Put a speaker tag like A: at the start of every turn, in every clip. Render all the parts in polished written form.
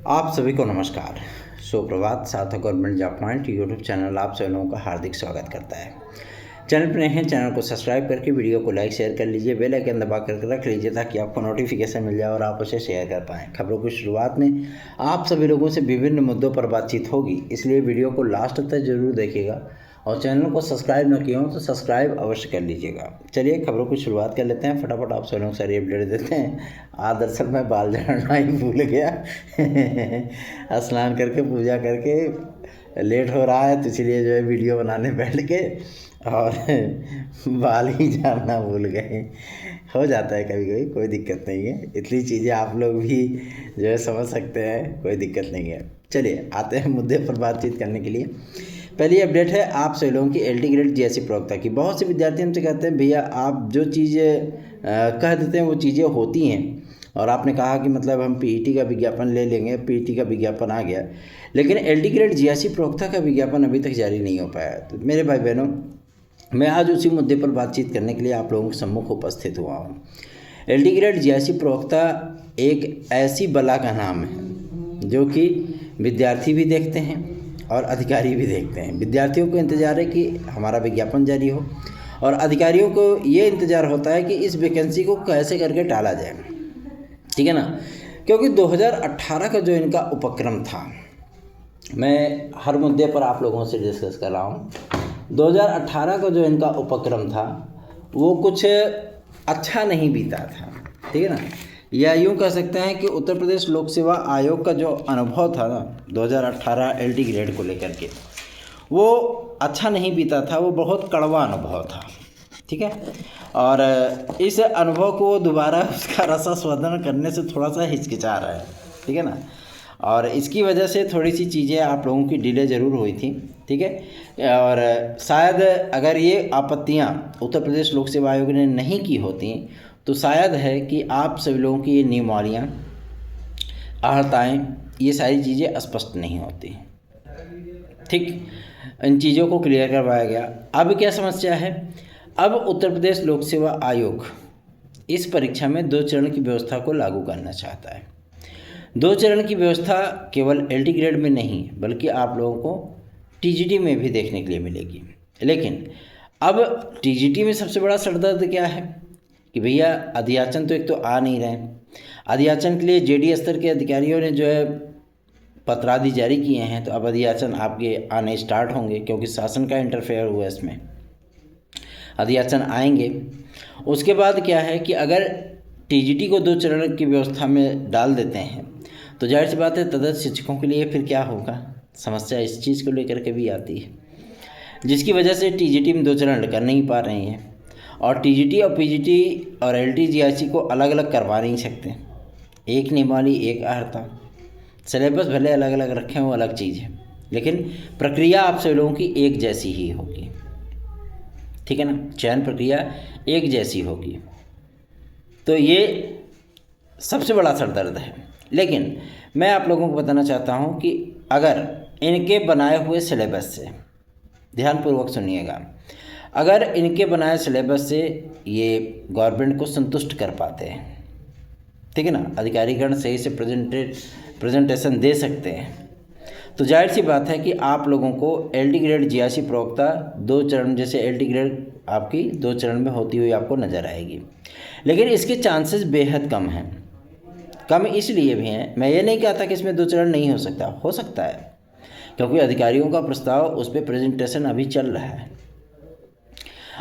A: आप सभी को नमस्कार, सुप्रभात। सार्थक government job point YouTube channel आप सभी लोगों का हार्दिक स्वागत करता है। चैनल पर नए हैं, चैनल को सब्सक्राइब करके वीडियो को लाइक शेयर कर लीजिए, बेल आइकन दबा करके रख लीजिए ताकि आपको नोटिफिकेशन मिल जाए और आप उसे शेयर कर पाएँ। खबरों की शुरुआत में आप सभी लोगों से विभिन्न मुद्दों पर बातचीत होगी, इसलिए वीडियो को लास्ट तक जरूर देखिएगा और चैनल को सब्सक्राइब न किया हो तो सब्सक्राइब अवश्य कर लीजिएगा। चलिए खबरों की शुरुआत कर लेते हैं, फटाफट आप सभी लोग सारी अपडेट देते हैं। दरअसल मैं बाल झाड़ना ही भूल गया स्नान करके पूजा करके लेट हो रहा है, तो इसलिए जो है वीडियो बनाने बैठ के और बाल ही झाड़ना भूल गए। हो जाता है कभी कभी, कोई दिक्कत नहीं है। इतनी चीज़ें आप लोग भी जो है समझ सकते हैं, कोई दिक्कत नहीं है। चलिए आते हैं मुद्दे पर बातचीत करने के लिए। पहली अपडेट है आप सभी लोगों की LT ग्रेड GSE प्रवक्ता की। बहुत से विद्यार्थी हमसे कहते हैं भैया आप जो चीज़ें कह देते हैं वो चीज़ें होती हैं, और आपने कहा कि मतलब हम PET का विज्ञापन ले लेंगे, PET का विज्ञापन आ गया, लेकिन LT ग्रेड GSE प्रवक्ता का विज्ञापन अभी तक जारी नहीं हो पाया। तो मेरे भाई बहनों, मैं आज उसी मुद्दे पर बातचीत करने के लिए आप लोगों के सम्मुख उपस्थित हुआ हूँ। LT ग्रेड GSE प्रवक्ता एक ऐसी बला का नाम है जो कि विद्यार्थी भी देखते हैं और अधिकारी भी देखते हैं। विद्यार्थियों को इंतज़ार है कि हमारा विज्ञापन जारी हो, और अधिकारियों को ये इंतज़ार होता है कि इस वैकेंसी को कैसे करके टाला जाए, ठीक है ना। क्योंकि 2018 का जो इनका उपक्रम था, मैं हर मुद्दे पर आप लोगों से डिस्कस कर रहा हूँ। 2018 का जो इनका उपक्रम था वो कुछ अच्छा नहीं बीता था, ठीक है ना। या यूँ कह सकते हैं कि उत्तर प्रदेश लोक सेवा आयोग का जो अनुभव था ना 2018 LT ग्रेड को लेकर के, वो अच्छा नहीं बीता था, वो बहुत कड़वा अनुभव था, ठीक है। और इस अनुभव को दोबारा उसका रसास्वादन करने से थोड़ा सा हिचकिचा रहा है, ठीक है ना। और इसकी वजह से थोड़ी सी चीज़ें आप लोगों की डिले ज़रूर हुई थी, ठीक है। और शायद अगर ये आपत्तियां उत्तर प्रदेश लोक सेवा आयोग ने नहीं की होती तो शायद है कि आप सभी लोगों की ये नियमावलियाँ, आहर्ताएँ, ये सारी चीज़ें स्पष्ट नहीं होती, ठीक। इन चीज़ों को क्लियर करवाया गया। अब क्या समस्या है, अब उत्तर प्रदेश लोक सेवा आयोग इस परीक्षा में 2 चरण की व्यवस्था को लागू करना चाहता है। 2 चरण की व्यवस्था केवल LT ग्रेड में नहीं बल्कि आप लोगों को TGT में भी देखने के लिए मिलेगी। लेकिन अब TGT में सबसे बड़ा सरदर्द क्या है कि भैया अध्याचन तो एक तो आ नहीं रहे। अध्याचन के लिए JD स्तर के अधिकारियों ने जो है पत्रादि जारी किए हैं, तो अब अध्याचन आपके आने स्टार्ट होंगे क्योंकि शासन का इंटरफेयर हुआ इसमें। अध्याचन आएंगे। उसके बाद क्या है कि अगर TGT को 2 चरण की व्यवस्था में डाल देते हैं तो जाहिर सी बात है तदर्थ शिक्षकों के लिए फिर क्या होगा, समस्या इस चीज़ को लेकर के भी आती है, जिसकी वजह से TGT में 2 चरण कर नहीं पा रहे हैं। और TGT और PGT और LT GSE को अलग अलग करवा नहीं सकते। एक नियमावली, एक आहर्ता, सिलेबस भले अलग अलग रखें वो अलग चीज़ है, लेकिन प्रक्रिया आप सभी लोगों की एक जैसी ही होगी, ठीक है ना। चयन प्रक्रिया एक जैसी होगी, तो ये सबसे बड़ा सरदर्द है। लेकिन मैं आप लोगों को बताना चाहता हूँ कि अगर इनके बनाए हुए सिलेबस से, ध्यानपूर्वक सुनिएगा, अगर इनके बनाए सिलेबस से ये गवर्नमेंट को संतुष्ट कर पाते हैं, ठीक है ना, अधिकारीगण सही से प्रेजेंटेशन दे सकते हैं, तो जाहिर सी बात है कि आप लोगों को LT ग्रेड GSE प्रवक्ता 2 चरण, जैसे LT ग्रेड आपकी 2 चरण में होती हुई आपको नज़र आएगी। लेकिन इसके चांसेस बेहद कम हैं। कम इसलिए भी हैं, मैं ये नहीं कहता कि इसमें 2 चरण नहीं हो सकता, हो सकता है, क्योंकि अधिकारियों का प्रस्ताव उस पर प्रेजेंटेशन अभी चल रहा है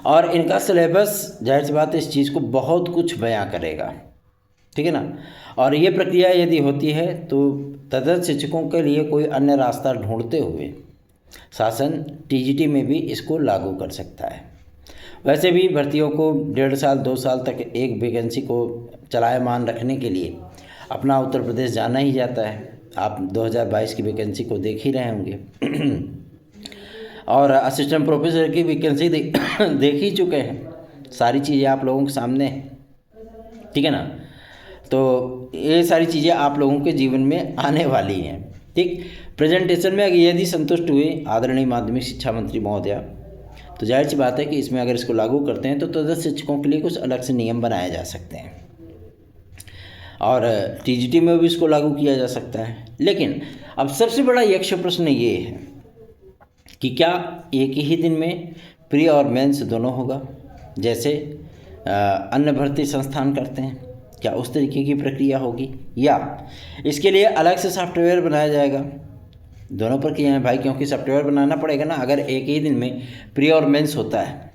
A: और इनका सिलेबस जाहिर सी बात है इस चीज़ को बहुत कुछ बयां करेगा, ठीक है ना। और ये प्रक्रिया यदि होती है तो तदर्थ शिक्षकों के लिए कोई अन्य रास्ता ढूंढते हुए शासन TGT में भी इसको लागू कर सकता है। वैसे भी भर्तियों को 1.5 साल 2 साल तक एक वैकेंसी को चलायमान रखने के लिए अपना उत्तर प्रदेश जाना ही जाता है। आप 2022 की वैकेंसी को देख ही रहे होंगे और असिस्टेंट प्रोफेसर की वैकेंसी देख ही चुके हैं। सारी चीज़ें आप लोगों के सामने हैं, ठीक है ना। तो ये सारी चीज़ें आप लोगों के जीवन में आने वाली हैं, ठीक। प्रेजेंटेशन में यदि संतुष्ट हुए आदरणीय माध्यमिक शिक्षा मंत्री महोदया, तो जाहिर सी बात है कि इसमें अगर इसको लागू करते हैं तो तदर्थ शिक्षकों के लिए कुछ अलग से नियम बनाए जा सकते हैं। और टीजीटी में भी इसको लागू किया जा सकता है। लेकिन अब सबसे बड़ा यक्ष प्रश्न ये है कि क्या एक ही दिन में प्री और मेंस दोनों होगा, जैसे अन्य भर्ती संस्थान करते हैं? क्या उस तरीके की प्रक्रिया होगी, या इसके लिए अलग से सॉफ्टवेयर बनाया जाएगा? दोनों प्रक्रिया हैं भाई, क्योंकि सॉफ्टवेयर बनाना पड़ेगा ना। अगर एक ही दिन में प्री और मेंस होता है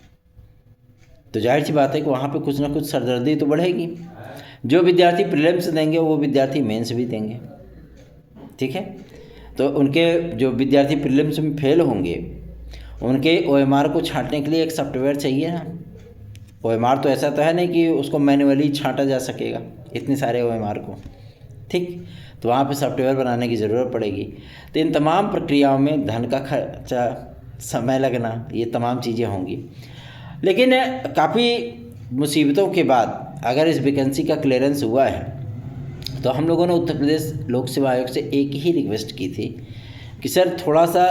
A: तो जाहिर सी बात है कि वहाँ पे कुछ ना कुछ सरदर्दी तो बढ़ेगी। जो विद्यार्थी प्रीलिम्स देंगे वो विद्यार्थी मेंस भी देंगे, ठीक है। तो उनके जो विद्यार्थी प्रीलिम्स में फेल होंगे उनके OMR को छांटने के लिए एक सॉफ्टवेयर चाहिए ना। OMR तो ऐसा तो है नहीं कि उसको मैन्युअली छांटा जा सकेगा इतने सारे OMR को, ठीक। तो वहाँ पे सॉफ्टवेयर बनाने की ज़रूरत पड़ेगी। तो इन तमाम प्रक्रियाओं में धन का खर्चा, समय लगना, ये तमाम चीज़ें होंगी। लेकिन काफ़ी मुसीबतों के बाद अगर इस वैकेंसी का क्लियरेंस हुआ है तो हम लोगों ने उत्तर प्रदेश लोक सेवा आयोग से एक ही रिक्वेस्ट की थी कि सर थोड़ा सा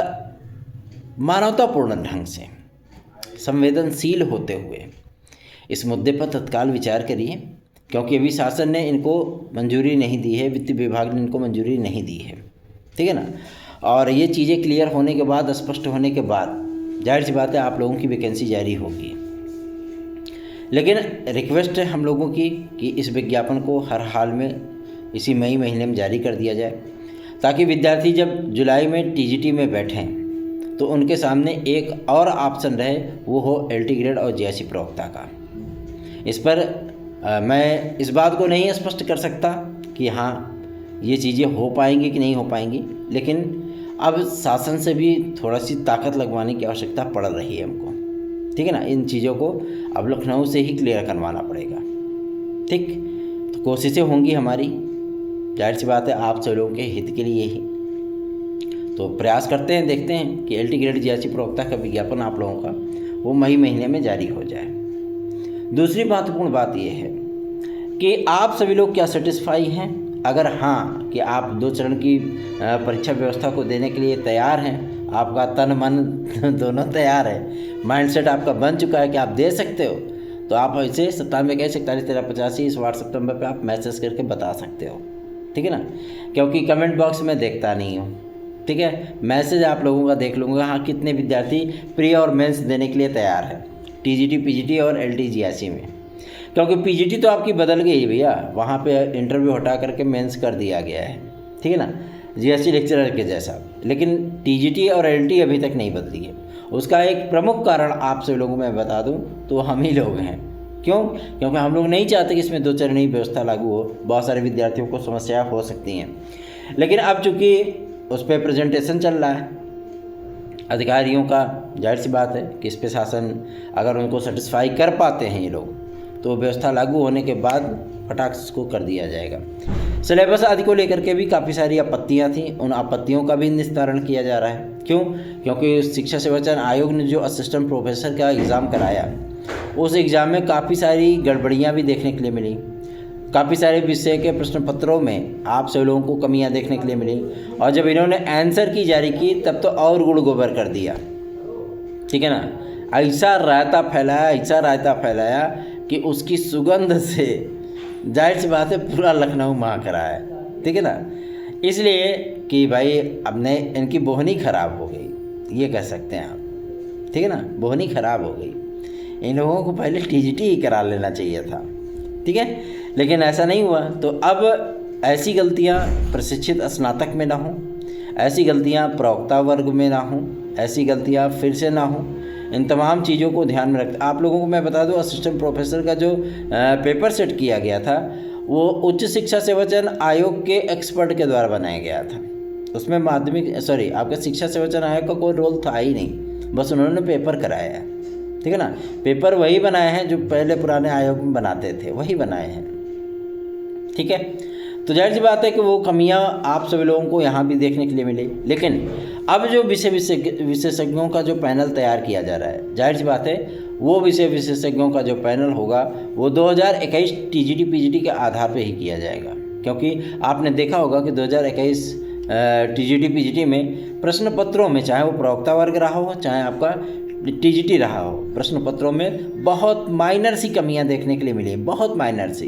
A: मानवतापूर्ण ढंग से, संवेदनशील होते हुए इस मुद्दे पर तत्काल विचार करिए, क्योंकि अभी शासन ने इनको मंजूरी नहीं दी है, वित्त विभाग ने इनको मंजूरी नहीं दी है, ठीक है ना। और ये चीज़ें क्लियर होने के बाद, स्पष्ट होने के बाद जाहिर सी बात है आप लोगों की वैकेंसी जारी होगी। लेकिन रिक्वेस्ट है हम लोगों की कि इस विज्ञापन को हर हाल में इसी मई महीने में जारी कर दिया जाए, ताकि विद्यार्थी जब जुलाई में टीजीटी में बैठें तो उनके सामने एक और ऑप्शन रहे, वो हो LT ग्रेड और JSC प्रवक्ता का। इस पर मैं इस बात को नहीं स्पष्ट कर सकता कि हाँ ये चीज़ें हो पाएंगी कि नहीं हो पाएंगी, लेकिन अब शासन से भी थोड़ा सी ताकत लगवाने की आवश्यकता पड़ रही है हमको, ठीक है ना। इन चीज़ों को अब लखनऊ से ही क्लियर करवाना पड़ेगा, ठीक। तो कोशिशें होंगी हमारी, जाहिर सी बात है आप सब लोगों के हित के लिए ही, तो प्रयास करते हैं, देखते हैं कि LT ग्रेड JSC प्रवक्ता का विज्ञापन आप लोगों का वो मई महीने में जारी हो जाए। दूसरी महत्वपूर्ण बात यह है कि आप सभी लोग क्या सेटिस्फाई हैं? अगर हाँ कि आप 2 चरण की परीक्षा व्यवस्था को देने के लिए तैयार हैं, आपका तन मन दोनों तैयार है, माइंडसेट आपका बन चुका है कि आप दे सकते हो, तो आप ऐसे 9721411385 इस व्हाट्सएप नंबर पर आप मैसेज करके बता सकते हो, ठीक है ना। क्योंकि कमेंट बॉक्स में देखता नहीं हूँ, ठीक है। मैसेज आप लोगों का देख लूँगा, हाँ कितने विद्यार्थी प्री और मेंस देने के लिए तैयार है TGT PGT और LT JSC में। क्योंकि PGT तो आपकी बदल गई भैया, वहाँ पे इंटरव्यू हटा करके मेंस कर दिया गया है, ठीक है ना, JSC लेक्चरर के जैसा। लेकिन TGT और LT अभी तक नहीं बदली है। उसका एक प्रमुख कारण आप सभी लोगों को मैं बता दूं तो हम ही लोग हैं। क्यों? क्योंकि हम लोग नहीं चाहते कि इसमें 2 चरणीय व्यवस्था लागू हो, बहुत सारे विद्यार्थियों को समस्याएँ हो सकती हैं। लेकिन अब चूँकि उस पर प्रेजेंटेशन चल रहा है अधिकारियों का, जाहिर सी बात है कि इस पे शासन अगर उनको सेटिस्फाई कर पाते हैं ये लोग, तो व्यवस्था लागू होने के बाद फटाक से इसको कर दिया जाएगा। सिलेबस आदि को लेकर के भी काफ़ी सारी आपत्तियां थी, उन आपत्तियों का भी निस्तारण किया जा रहा है। क्यों? क्योंकि शिक्षा सेवा चयन आयोग ने जो असिस्टेंट प्रोफेसर का एग्ज़ाम कराया, उस एग्ज़ाम में काफ़ी सारी गड़बड़ियाँ भी देखने के लिए मिली। काफ़ी सारे विषय के प्रश्न पत्रों में आप सब लोगों को कमियां देखने के लिए मिली, और जब इन्होंने आंसर की जारी की तब तो और गुड़ गोबर कर दिया, ठीक है ना। ऐसा रायता फैलाया कि उसकी सुगंध से जाहिर सी बात है पूरा लखनऊ महक रहा है, ठीक है ना। इसलिए कि भाई अब ने इनकी बोहनी ख़राब हो गई, ये कह सकते हैं आप, ठीक है ना, बोहनी ख़राब हो गई। इन लोगों को पहले TGT ही करा लेना चाहिए था, ठीक है, लेकिन ऐसा नहीं हुआ। तो अब ऐसी गलतियां प्रशिक्षित स्नातक में ना हों, ऐसी गलतियां प्रवक्ता वर्ग में ना हों, ऐसी गलतियां फिर से ना हों। इन तमाम चीज़ों को ध्यान में रखते आप लोगों को मैं बता दूं, असिस्टेंट प्रोफेसर का जो पेपर सेट किया गया था वो उच्च शिक्षा सेवा चयन आयोग के एक्सपर्ट के द्वारा बनाया गया था। उसमें आपका शिक्षा सेवा चयन आयोग का कोई रोल था ही नहीं, बस उन्होंने पेपर कराया है, ठीक है ना। पेपर वही बनाए हैं जो पहले पुराने आयोग में बनाते थे, वही बनाए हैं, ठीक है। तो जाहिर सी बात है कि वो कमियां आप सभी लोगों को यहाँ भी देखने के लिए मिली। लेकिन अब जो विशेषज्ञों का जो पैनल तैयार किया जा रहा है, जाहिर सी बात है वो विशेषज्ञों का जो पैनल होगा वो 2021 TGT PGT के आधार पर ही किया जाएगा। क्योंकि आपने देखा होगा कि 2021 TGT PGT में प्रश्न पत्रों में, चाहे वो प्रवक्ता वर्ग रहा हो चाहे आपका TGT रहा हो, प्रश्न पत्रों में बहुत माइनर सी कमियां देखने के लिए मिली, बहुत माइनर सी।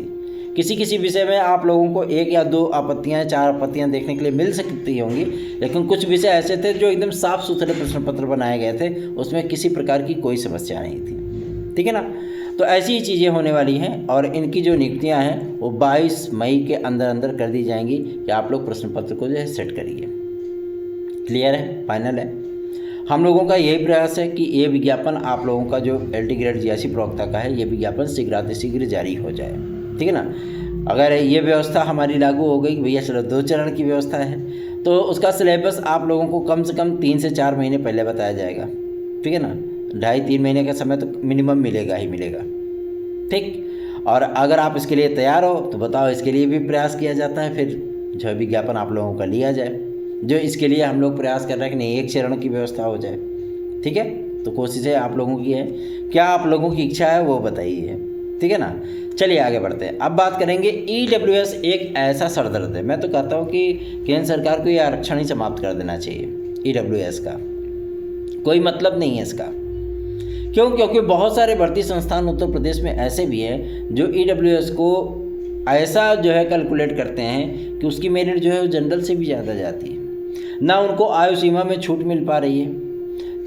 A: किसी किसी विषय में आप लोगों को 1 या 2 आपत्तियाँ 4 आपत्तियाँ देखने के लिए मिल सकती होंगी, लेकिन कुछ विषय ऐसे थे जो एकदम साफ सुथरे प्रश्न पत्र बनाए गए थे, उसमें किसी प्रकार की कोई समस्या नहीं थी। ठीक है ना। तो ऐसी ही चीज़ें होने वाली हैं और इनकी जो नियुक्तियाँ हैं वो 22 मई के अंदर अंदर कर दी जाएंगी कि आप लोग प्रश्न पत्र को जो है सेट करिए। क्लियर है, फाइनल है। हम लोगों का यही प्रयास है कि ये विज्ञापन आप लोगों का जो LT ग्रेड GIC प्रवक्ता का है, ये विज्ञापन शीघ्रातिशीघ्र जारी हो जाए। ठीक है ना। अगर ये व्यवस्था हमारी लागू हो गई कि भैया चलो 2 चरण की व्यवस्था है, तो उसका सिलेबस आप लोगों को कम से कम 3 से 4 महीने पहले बताया जाएगा। ठीक है ना। 2.5-3 महीने का समय तो मिनिमम मिलेगा ही मिलेगा। ठीक। और अगर आप इसके लिए तैयार हो तो बताओ, इसके लिए भी प्रयास किया जाता है, फिर जो विज्ञापन आप लोगों का लिया जाए। जो इसके लिए हम लोग प्रयास कर रहे हैं कि नहीं 1 चरण की व्यवस्था हो जाए। ठीक है। तो कोशिशें आप लोगों की है, क्या आप लोगों की इच्छा है वो बताइए। ठीक है ना। चलिए आगे बढ़ते हैं। अब बात करेंगे EWS एक ऐसा सरदर्द है। मैं तो कहता हूँ कि केंद्र सरकार को ये आरक्षण ही समाप्त कर देना चाहिए। EWS का कोई मतलब नहीं है इसका। क्यों? क्योंकि बहुत सारे भर्ती संस्थान उत्तर प्रदेश में ऐसे भी हैं जो EWS को ऐसा जो है कैलकुलेट करते हैं कि उसकी मेरिट जो है वो जनरल से भी ज़्यादा जाती है। ना उनको आयु सीमा में छूट मिल पा रही है,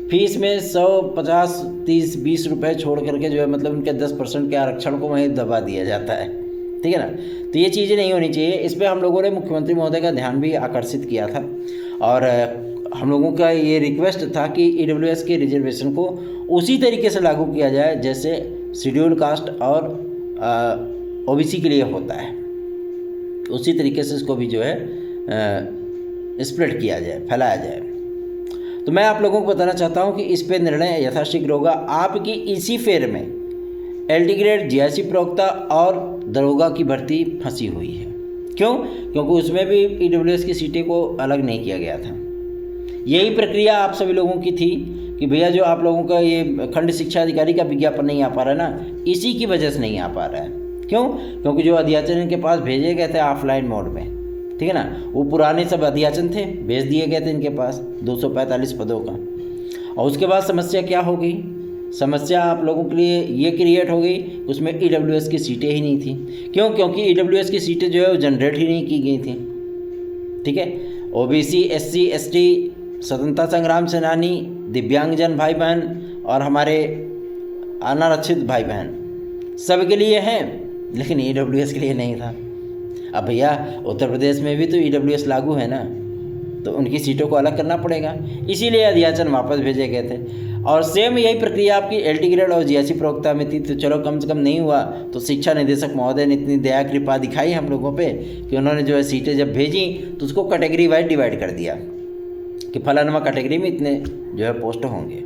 A: फीस में 100, 50, 30, 20 रुपये छोड़ करके जो है मतलब उनके 10% के आरक्षण को वहीं दबा दिया जाता है। ठीक है ना। तो ये चीज़ें नहीं होनी चाहिए। इस पर हम लोगों ने मुख्यमंत्री महोदय का ध्यान भी आकर्षित किया था और हम लोगों का ये रिक्वेस्ट था कि EWS के रिजर्वेशन को उसी तरीके से लागू किया जाए जैसे शेड्यूल कास्ट और OBC के लिए होता है। उसी तरीके से इसको भी जो है स्प्रेड किया जाए, फैलाया जाए। तो मैं आप लोगों को बताना चाहता हूं कि इस पे निर्णय यथाशीघ्र होगा। आपकी इसी फेर में LT ग्रेड GIC प्रवक्ता और दरोगा की भर्ती फंसी हुई है। क्यों? क्योंकि उसमें भी EWS की सीटें को अलग नहीं किया गया था। यही प्रक्रिया आप सभी लोगों की थी कि भैया जो आप लोगों का ये खंड शिक्षा अधिकारी का विज्ञापन नहीं आ पा रहा है ना, इसी की वजह से नहीं आ पा रहा है। क्यों? क्योंकि जो अध्याचन इनके पास भेजे गए थे ऑफलाइन मोड में, ठीक है ना, वो पुराने सब अध्याचन थे, भेज दिए गए थे इनके पास 245 पदों का। और उसके बाद समस्या क्या हो गई? समस्या आप लोगों के लिए ये क्रिएट हो गई, उसमें EWS की सीटें ही नहीं थी। क्यों? क्योंकि EWS की सीटें जो है वो जनरेट ही नहीं की गई थी। ठीक है। OBC, SC, ST, स्वतंत्रता संग्राम सेनानी, दिव्यांगजन भाई बहन और हमारे अनारक्षित भाई बहन सबके लिए हैं, लेकिन EWS के लिए नहीं था। अब भैया उत्तर प्रदेश में भी तो EWS लागू है ना, तो उनकी सीटों को अलग करना पड़ेगा, इसीलिए अध्याचन वापस भेजे गए थे। और सेम यही प्रक्रिया आपकी LT ग्रेड और GIC प्रवक्ता में थी। तो चलो कम से कम नहीं हुआ तो शिक्षा निदेशक महोदय ने इतनी दया कृपा दिखाई हम लोगों पे कि उन्होंने जो है सीटें जब भेजी तो उसको कैटेगरी वाइज डिवाइड कर दिया कि फलानुमा कैटेगरी में इतने जो है पोस्ट होंगे,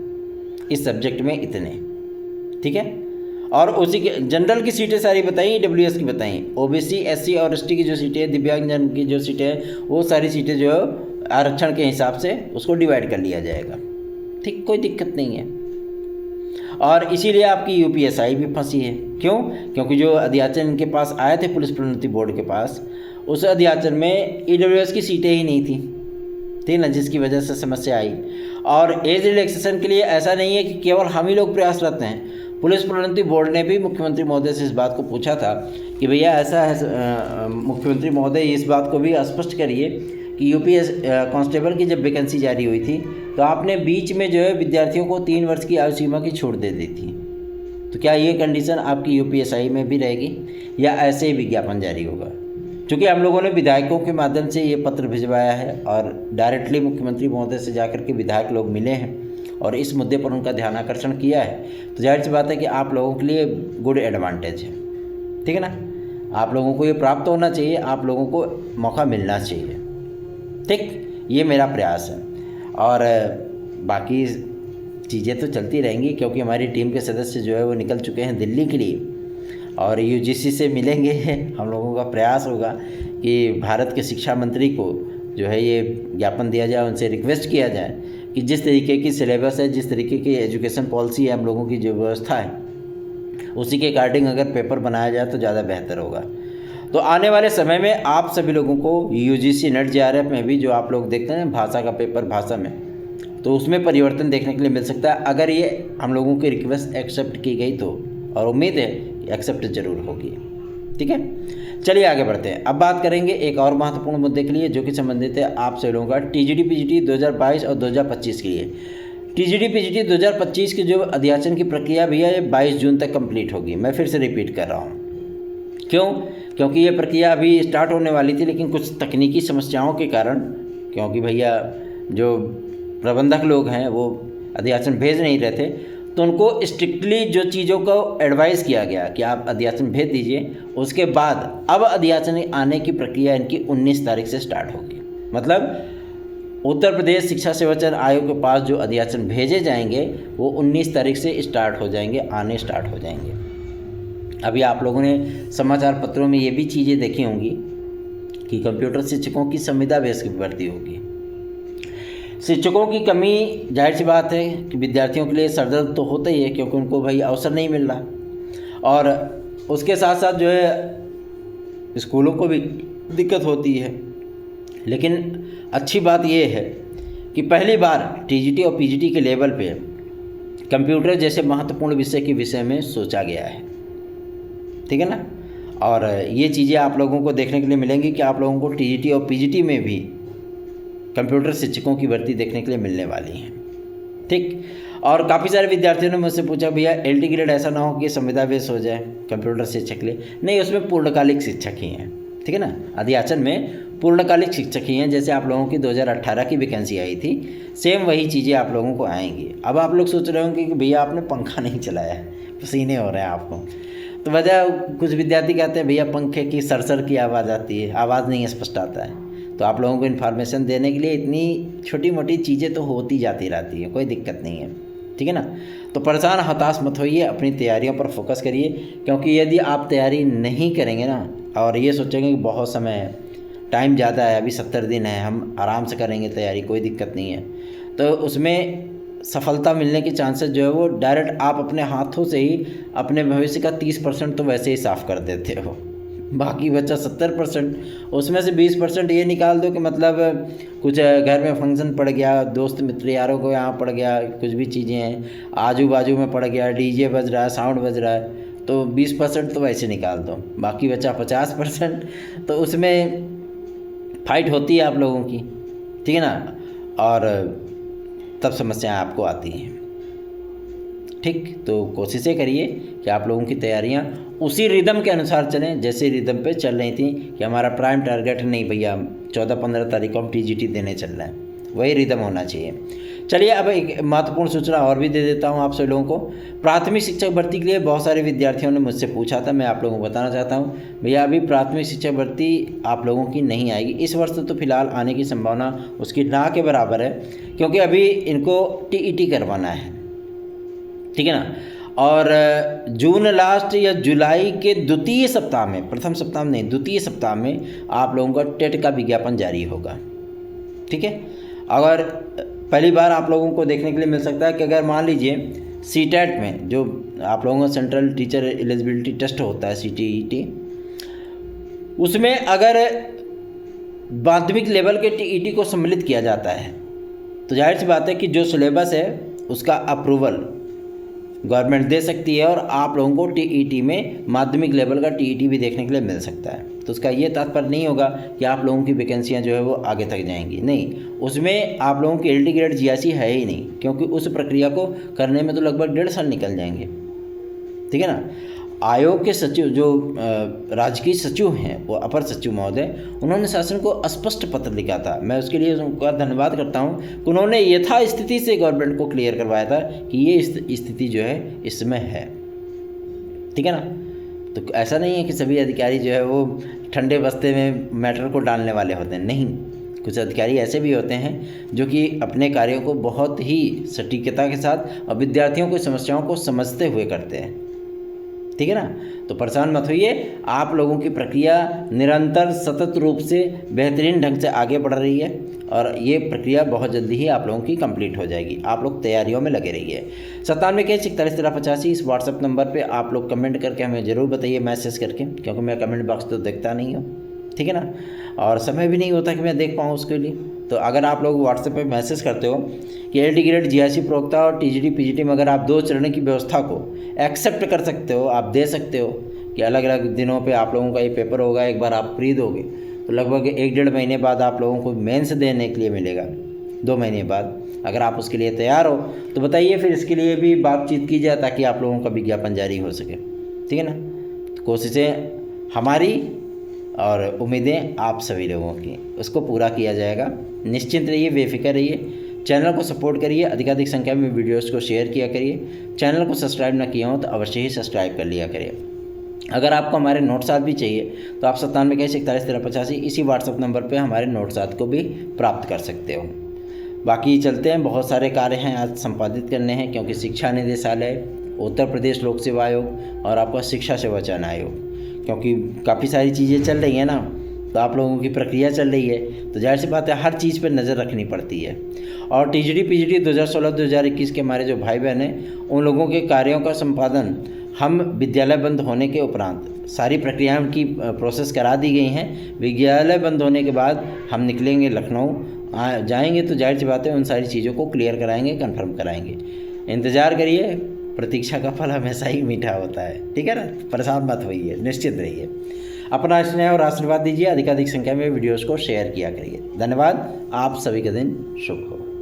A: इस सब्जेक्ट में इतने। ठीक है। और उसी के जनरल की सीटें सारी बताई, EWS की बताई, OBC, SC और ST की जो सीटें, दिव्यांगजन की जो सीटें हैं, वो सारी सीटें जो है आरक्षण के हिसाब से उसको डिवाइड कर लिया जाएगा। ठीक, कोई दिक्कत नहीं है। और इसीलिए आपकी UPSI भी फंसी है। क्यों? क्योंकि जो अध्याचन इनके पास आए थे पुलिस प्रोन्नति बोर्ड के पास, उस अध्याचन में EWS की सीटें ही नहीं थी, ठीक ना, जिसकी वजह से समस्या आई। और एज रिलैक्सेशन के लिए ऐसा नहीं है कि केवल हम ही लोग प्रयासरत हैं। पुलिस प्रोन्नति बोर्ड ने भी मुख्यमंत्री महोदय से इस बात को पूछा था कि भैया ऐसा है, मुख्यमंत्री महोदय इस बात को भी स्पष्ट करिए कि UPS कांस्टेबल की जब वैकेंसी जारी हुई थी तो आपने बीच में जो है विद्यार्थियों को 3 वर्ष की आयु सीमा की छूट दे दी थी। तो क्या ये कंडीशन आपकी UPSI में भी रहेगी या ऐसे ही विज्ञापन जारी होगा? क्योंकि हम लोगों ने विधायकों के माध्यम से ये पत्र भिजवाया है और डायरेक्टली मुख्यमंत्री महोदय से जाकर के विधायक लोग मिले हैं और इस मुद्दे पर उनका ध्यान आकर्षण किया है। तो जाहिर सी बात है कि आप लोगों के लिए गुड एडवांटेज है। ठीक है ना। आप लोगों को ये प्राप्त होना चाहिए, आप लोगों को मौका मिलना चाहिए। ठीक, ये मेरा प्रयास है। और बाकी चीज़ें तो चलती रहेंगी क्योंकि हमारी टीम के सदस्य जो है वो निकल चुके हैं दिल्ली के लिए और UGC से मिलेंगे। हम लोगों का प्रयास होगा कि भारत के शिक्षा मंत्री को जो है ये ज्ञापन दिया जाए, उनसे रिक्वेस्ट किया जाए कि जिस तरीके की सिलेबस है, जिस तरीके की एजुकेशन पॉलिसी है, हम लोगों की जो व्यवस्था है, उसी के अकॉर्डिंग अगर पेपर बनाया जाए तो ज़्यादा बेहतर होगा। तो आने वाले समय में आप सभी लोगों को UGC NET JRF में भी जो आप लोग देखते हैं भाषा का पेपर भाषा में, तो उसमें परिवर्तन देखने के लिए मिल सकता है अगर ये हम लोगों की रिक्वेस्ट एक्सेप्ट की गई तो, और उम्मीद है कि एक्सेप्ट ज़रूर होगी। ठीक है, चलिए आगे बढ़ते हैं। अब बात करेंगे एक और महत्वपूर्ण मुद्दे के लिए जो कि संबंधित है आप सभी लोगों का टीजीटी पीजीटी 2022 और 2025 के लिए। टीजीटी पीजीटी 2025 की जो अध्याचन की प्रक्रिया भी है ये 22 जून तक कंप्लीट होगी। मैं फिर से रिपीट कर रहा हूँ, क्यों? क्योंकि ये प्रक्रिया अभी स्टार्ट होने वाली थी, लेकिन कुछ तकनीकी समस्याओं के कारण, क्योंकि भैया जो प्रबंधक लोग हैं वो अध्याचन भेज नहीं रहे थे, तो उनको स्ट्रिक्टली जो चीज़ों को एडवाइस किया गया कि आप अध्याचन भेज दीजिए। उसके बाद अब अध्याचन आने की प्रक्रिया इनकी 19 तारीख से स्टार्ट होगी। मतलब उत्तर प्रदेश शिक्षा सेवाचयन आयोग के पास जो अध्याचन भेजे जाएंगे वो 19 तारीख से स्टार्ट हो जाएंगे, आने स्टार्ट हो जाएंगे। अभी आप लोगों ने समाचार पत्रों में ये भी चीज़ें देखी होंगी कि कंप्यूटर शिक्षकों की संविदा बेस की भर्ती होगी। शिक्षकों की कमी जाहिर सी बात है कि विद्यार्थियों के लिए सरदर्द तो होता ही है, क्योंकि उनको भाई अवसर नहीं मिल रहा, और उसके साथ साथ जो है स्कूलों को भी दिक्कत होती है। लेकिन अच्छी बात यह है कि पहली बार टीजीटी और पीजीटी के लेवल पे कंप्यूटर जैसे महत्वपूर्ण विषय के विषय में सोचा गया है, ठीक है ना। और ये चीज़ें आप लोगों को देखने के लिए मिलेंगी कि आप लोगों को टीजीटी और पीजीटी में भी कंप्यूटर शिक्षकों की भर्ती देखने के लिए मिलने वाली है, ठीक। और काफ़ी सारे विद्यार्थियों ने मुझसे पूछा भैया एलटी ग्रेड ऐसा ना हो कि संविदा बेस हो जाए कंप्यूटर शिक्षक के लिए। नहीं, उसमें पूर्णकालिक शिक्षक ही हैं, ठीक है ना। अध्याचन में पूर्णकालिक शिक्षक ही हैं। जैसे आप लोगों की 2018 की वैकेंसी आई थी, सेम वही चीज़ें आप लोगों को आएंगी। अब आप लोग सोच रहे होंगे कि भैया आपने पंखा नहीं चलाया है, पसीने हो रहे हैं आपको, तो वजह कुछ विद्यार्थी कहते हैं भैया पंखे की सरसर की आवाज़ आती है, आवाज़ नहीं स्पष्ट आता है। तो आप लोगों को इन्फॉर्मेशन देने के लिए इतनी छोटी मोटी चीज़ें तो होती जाती रहती है, कोई दिक्कत नहीं है, ठीक है ना। तो परेशान हताश मत होइए, अपनी तैयारियों पर फोकस करिए, क्योंकि यदि आप तैयारी नहीं करेंगे ना और ये सोचेंगे कि बहुत समय है, टाइम ज़्यादा है, अभी 70 दिन है, हम आराम से करेंगे तैयारी, कोई दिक्कत नहीं है, तो उसमें सफलता मिलने के चांसेस जो है वो डायरेक्ट आप अपने हाथों से ही अपने भविष्य का 30% तो वैसे ही साफ़ कर देते हो। बाकी बचा 70%, उसमें से 20% ये निकाल दो कि मतलब कुछ घर में फंक्शन पड़ गया, दोस्त मित्र यारों को यहाँ पड़ गया, कुछ भी चीज़ें हैं आजू बाजू में पड़ गया, डीजे बज रहा है, साउंड बज रहा है, तो 20% तो वैसे निकाल दो। बाकी बचा 50%, तो उसमें फाइट होती है आप लोगों की, ठीक है ना, और तब समस्याएं आपको आती हैं, ठीक। तो कोशिशें करिए कि आप लोगों की तैयारियां उसी रिदम के अनुसार चलें जैसे रिदम पे चल रही थी, कि हमारा प्राइम टारगेट नहीं भैया 14-15 तारीख को हम टीजीटी देने चल रहे हैं, वही रिदम होना चाहिए। चलिए अब एक महत्वपूर्ण सूचना और भी दे देता हूं आप सभी लोगों को। प्राथमिक शिक्षक भर्ती के लिए बहुत सारे विद्यार्थियों ने मुझसे पूछा था, मैं आप लोगों को बताना चाहता हूं भैया अभी प्राथमिक शिक्षक भर्ती आप लोगों की नहीं आएगी इस वर्ष, तो फिलहाल आने की संभावना उसकी ना के बराबर है, क्योंकि अभी इनको टीईटी करवाना है, ठीक है ना। और जून लास्ट या जुलाई के द्वितीय सप्ताह में, प्रथम सप्ताह में नहीं, द्वितीय सप्ताह में आप लोगों का टेट का विज्ञापन जारी होगा, ठीक है। अगर पहली बार आप लोगों को देखने के लिए मिल सकता है कि अगर मान लीजिए सीटेट में जो आप लोगों का सेंट्रल टीचर एलिजिबिलिटी टेस्ट होता है सीटीईटी, उसमें अगर माध्यमिक लेवल के टीईटी को सम्मिलित किया जाता है तो जाहिर सी बात है कि जो सिलेबस है उसका अप्रूवल गवर्नमेंट दे सकती है और आप लोगों को टीईटी में माध्यमिक लेवल का टीईटी भी देखने के लिए मिल सकता है। तो उसका ये तात्पर्य नहीं होगा कि आप लोगों की वैकेंसियां जो है वो आगे तक जाएंगी, नहीं, उसमें आप लोगों की एलटी ग्रेड जीआईसी है ही नहीं, क्योंकि उस प्रक्रिया को करने में तो लगभग 1.5 साल निकल जाएंगे, ठीक है ना। आयोग के सचिव जो राजकीय सचिव हैं वो अपर सचिव महोदय, उन्होंने शासन को स्पष्ट पत्र लिखा था, मैं उसके लिए उनका धन्यवाद करता हूं कि उन्होंने यथा स्थिति से गवर्नमेंट को क्लियर करवाया था कि ये स्थिति जो है इस समय है, ठीक है ना। तो ऐसा नहीं है कि सभी अधिकारी जो है वो ठंडे बस्ते में मैटर को डालने वाले होते हैं, नहीं, कुछ अधिकारी ऐसे भी होते हैं जो कि अपने कार्यों को बहुत ही सटीकता के साथ और विद्यार्थियों की समस्याओं को समझते हुए करते हैं, ठीक है ना। तो परेशान मत होइए, आप लोगों की प्रक्रिया निरंतर सतत रूप से बेहतरीन ढंग से आगे बढ़ रही है और ये प्रक्रिया बहुत जल्दी ही आप लोगों की कंप्लीट हो जाएगी। आप लोग तैयारियों में लगे रहिए। 97 इस व्हाट्सएप नंबर पे आप लोग कमेंट करके हमें ज़रूर बताइए, मैसेज करके, क्योंकि मैं कमेंट बॉक्स तो देखता नहीं हूँ, ठीक है ना, और समय भी नहीं होता कि मैं देख पाऊँ उसके लिए। तो अगर आप लोग व्हाट्सएप पे मैसेज करते हो कि एलटी ग्रेड जीआईसी प्रवक्ता और टीजीटी पीजीटी में अगर आप 2 चरण की व्यवस्था को एक्सेप्ट कर सकते हो, आप दे सकते हो, कि अलग अलग दिनों पे आप लोगों का ये पेपर होगा। एक बार आप फ्री दोगे तो लगभग 1-1.5 महीने बाद आप लोगों को मेंस देने के लिए मिलेगा, 2 महीने बाद। अगर आप उसके लिए तैयार हो तो बताइए, फिर इसके लिए भी बातचीत की जाए ताकि आप लोगों का विज्ञापन जारी हो सके, ठीक है ना। तो कोशिशें हमारी और उम्मीदें आप सभी लोगों की, उसको पूरा किया जाएगा। निश्चिंत रहिए, बेफिक्र रहिए। चैनल को सपोर्ट करिए, अधिकाधिक संख्या में वीडियोस को शेयर किया करिए। चैनल को सब्सक्राइब ना किया हो तो अवश्य ही सब्सक्राइब कर लिया करिए। अगर आपको हमारे नोट्स साथ भी चाहिए तो आप 9721411385 इसी व्हाट्सएप नंबर पे हमारे नोट्स साथ को भी प्राप्त कर सकते हो। बाकी चलते हैं, बहुत सारे कार्य हैं आज संपादित करने हैं, क्योंकि शिक्षा निदेशालय, उत्तर प्रदेश लोक सेवा आयोग और आपका शिक्षा सेवाचयन आयोग, क्योंकि काफ़ी सारी चीज़ें चल रही हैं ना, तो आप लोगों की प्रक्रिया चल रही है, तो जाहिर सी बात है हर चीज़ पर नज़र रखनी पड़ती है। और टीजीटी पीजीटी 2016-2021 के हमारे जो भाई बहन हैं, उन लोगों के कार्यों का संपादन हम विद्यालय बंद होने के उपरांत सारी प्रक्रियाएं की प्रोसेस करा दी गई हैं। विद्यालय बंद होने के बाद हम निकलेंगे, लखनऊ जाएंगे, तो जाहिर सी बात है उन सारी चीज़ों को क्लियर कराएंगे, कंफर्म कराएंगे। इंतज़ार करिए, प्रतीक्षा का फल हमेशा ही मीठा होता है, ठीक है ना। परेशान मत होइए, निश्चित रहिए। अपना स्नेह और आशीर्वाद दीजिए, अधिकाधिक संख्या में वीडियोज़ को शेयर किया करिए। धन्यवाद। आप सभी का दिन शुभ हो।